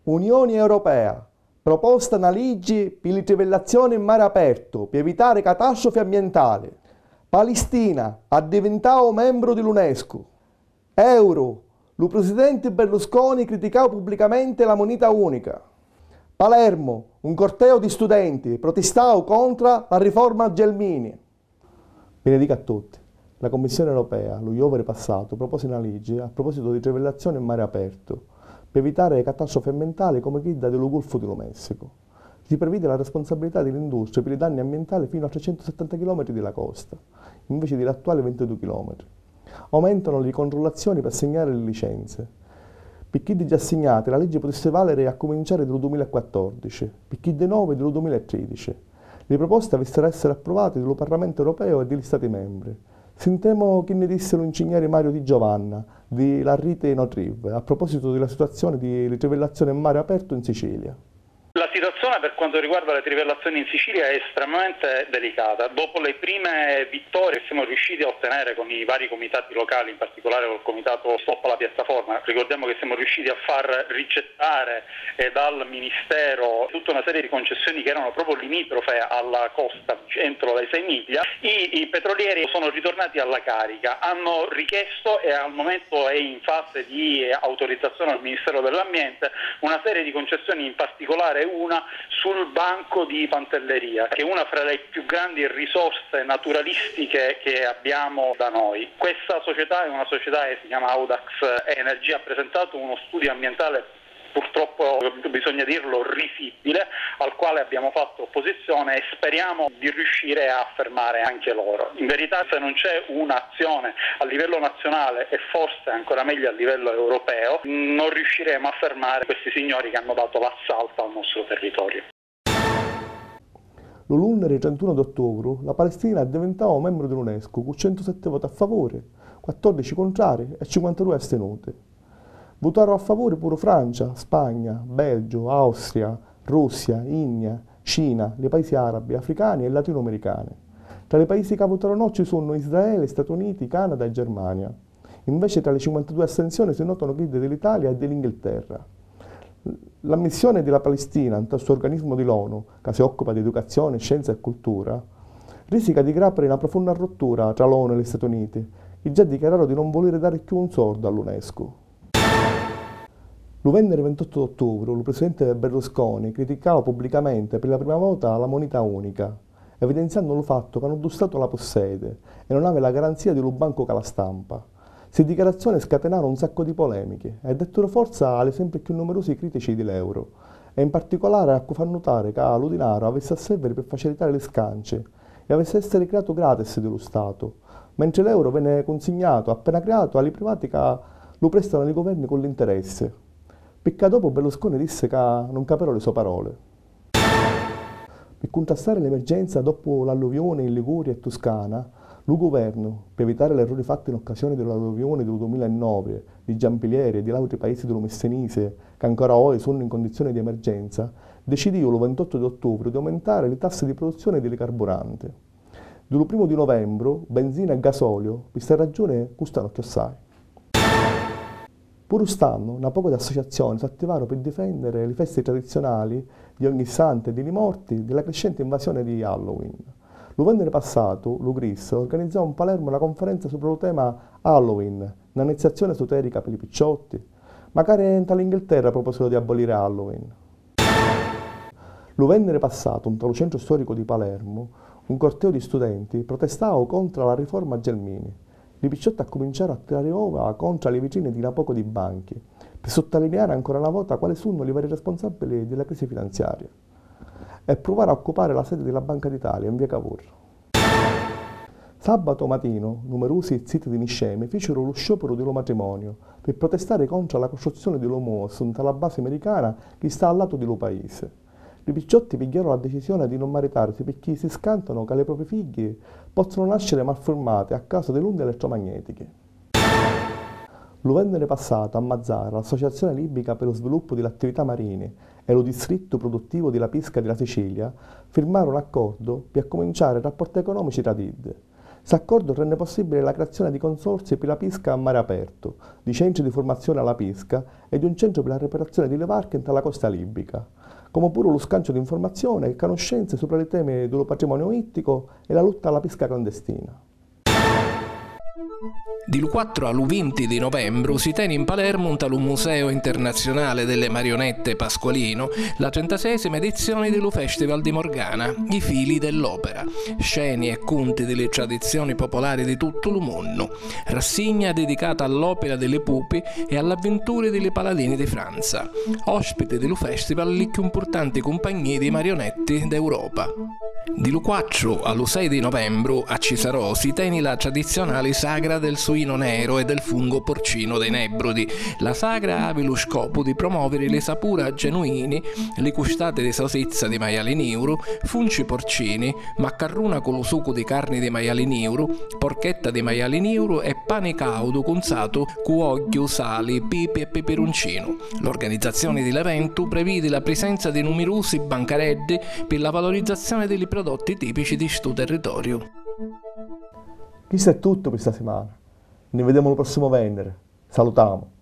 Unione Europea, proposta una legge per le trivellazioni in mare aperto per evitare catastrofi ambientali. Palestina ha diventato membro dell'UNESCO. Euro, il presidente Berlusconi criticava pubblicamente la moneta unica. Palermo, un corteo di studenti protestava contro la riforma Gelmini. Benedica a tutti. La Commissione europea, lo iovere passato, propose una legge a proposito di trivellazioni in mare aperto per evitare catastrofi ambientali come quella dello Golfo dello Messico. Si prevede la responsabilità dell'industria per i danni ambientali fino a 370 km della costa, invece degli attuali 22 km. Aumentano le controllazioni per assegnare le licenze. Per chi già assegnate, la legge potesse valere a cominciare dal 2014, per chi dei 9 dal 2013. Le proposte avessero essere approvate dal Parlamento europeo e dagli Stati membri. Sentiamo che ne disse l'ingegnere Mario Di Giovanna di Larrite Notriv a proposito della situazione di trivellazione in mare aperto in Sicilia. La situazione per quanto riguarda le trivellazioni in Sicilia è estremamente delicata. Dopo le prime vittorie che siamo riusciti a ottenere con i vari comitati locali, in particolare col comitato Stop alla piattaforma, ricordiamo che siamo riusciti a far rigettare dal Ministero tutta una serie di concessioni che erano proprio limitrofe alla costa, entro le 6 miglia, i petrolieri sono ritornati alla carica, hanno richiesto e al momento è in fase di autorizzazione al Ministero dell'Ambiente una serie di concessioni, in particolare una sul banco di Pantelleria, che è una fra le più grandi risorse naturalistiche che abbiamo da noi. Questa società è una società che si chiama Audax Energy, ha presentato uno studio ambientale, purtroppo bisogna dirlo, risibile, al quale abbiamo fatto opposizione e speriamo di riuscire a fermare anche loro. In verità, se non c'è un'azione a livello nazionale e forse ancora meglio a livello europeo, non riusciremo a fermare questi signori che hanno dato l'assalto al nostro territorio. Lo lunedì 31 ottobre la Palestina è diventata membro dell'UNESCO con 107 voti a favore, 14 contrari e 52 astenuti. Votarono a favore pure Francia, Spagna, Belgio, Austria, Russia, India, Cina, i paesi arabi, africani e latinoamericani. Tra i paesi che votarono no ci sono Israele, Stati Uniti, Canada e Germania. Invece tra le 52 astensioni si notano quelle dell'Italia e dell'Inghilterra. L'ammissione della Palestina in questo organismo dell'ONU, che si occupa di educazione, scienza e cultura, rischia di creare una profonda rottura tra l'ONU e gli Stati Uniti, che già dichiararono di non volere dare più un soldo all'UNESCO. Lo venerdì 28 ottobre il presidente Berlusconi criticava pubblicamente per la prima volta la moneta unica, evidenziando il fatto che non lo Stato la possiede e non aveva la garanzia di un banco che la stampa. Queste dichiarazioni scatenarono un sacco di polemiche e dettero forza alle sempre più numerosi critici dell'euro, e in particolare a cui fa notare che lo denaro avesse a servire per facilitare le scance e avesse essere creato gratis dello Stato, mentre l'euro venne consegnato appena creato alle privati che lo prestano ai governi con l'interesse. Pecca dopo Berlusconi disse che non capirono le sue parole. Per contrastare l'emergenza dopo l'alluvione in Liguria e Toscana, il governo, per evitare l'errore fatto in occasione dell'alluvione del 2009 di Giampilieri e di altri paesi dello Messenise, che ancora oggi sono in condizioni di emergenza, decidì il 28 ottobre di aumentare le tasse di produzione delle carburanti. Dal 1 novembre, benzina e gasolio, per questa ragione, costano più assai. Pur quest'anno, una poca di associazioni si attivarono per difendere le feste tradizionali di ogni santo e dei morti dalla crescente invasione di Halloween. Lo venerdì passato, l'UGRIS organizzò a Palermo una conferenza sopra il tema Halloween, un'iniziazione esoterica per i picciotti. Magari in Inghilterra proposero di abolire Halloween. Lo venerdì passato, un centro storico di Palermo, un corteo di studenti protestava contro la riforma Gelmini. I picciotti cominciarono a tirare uova contro le vetrine di una poco di banchi, per sottolineare ancora una volta quali sono i vari responsabili della crisi finanziaria, e provare a occupare la sede della Banca d'Italia in via Cavour. Sabato mattino, numerosi siti di Niscemi fecero lo sciopero dello matrimonio per protestare contro la costruzione dell'OMOS dalla base americana che sta al lato dello paese. I picciotti pigliarono la decisione di non maritarsi perché si scantano che le proprie figlie possono nascere malformate a causa delle onde elettromagnetiche. Lo venerdì passato a Mazzara, l'Associazione Libica per lo Sviluppo delle Attività Marine e lo Distretto Produttivo della Pesca della Sicilia firmarono un accordo per cominciare i rapporti economici tra DID. Questo accordo rende possibile la creazione di consorzi per la pesca a mare aperto, di centri di formazione alla pesca e di un centro per la reparazione di levarchent alla costa libica, come pure lo scambio di informazioni e conoscenze sopra i temi dello patrimonio ittico e la lotta alla pesca clandestina. Dal 4 al 20 di novembre si tiene in Palermo al Museo Internazionale delle Marionette Pasqualino la 36esima edizione dello Festival di Morgana, I Fili dell'Opera, scene e conti delle tradizioni popolari di tutto il mondo, rassegna dedicata all'opera delle pupi e alle avventure delle paladini di Francia, ospite dello festival le più importanti compagnie di marionetti d'Europa. Dal 4 al 6 di novembre a Cisarò si tiene la tradizionale sagra del suino nero e del fungo porcino dei Nebrodi. La sagra ha lo scopo di promuovere le sapura genuine, le custate di salsiccia di maiali niuro, funci porcini, maccarruna con lo succo di carne di maiali niuro, porchetta di maiali niuro e pane caudo conzato con olio, sali, pipi e peperoncino. L'organizzazione dell'evento prevede la presenza di numerosi bancareddi per la valorizzazione dei prodotti tipici di sto territorio. Questo è tutto per questa settimana. Ne vediamo il prossimo venerdì. Salutiamo!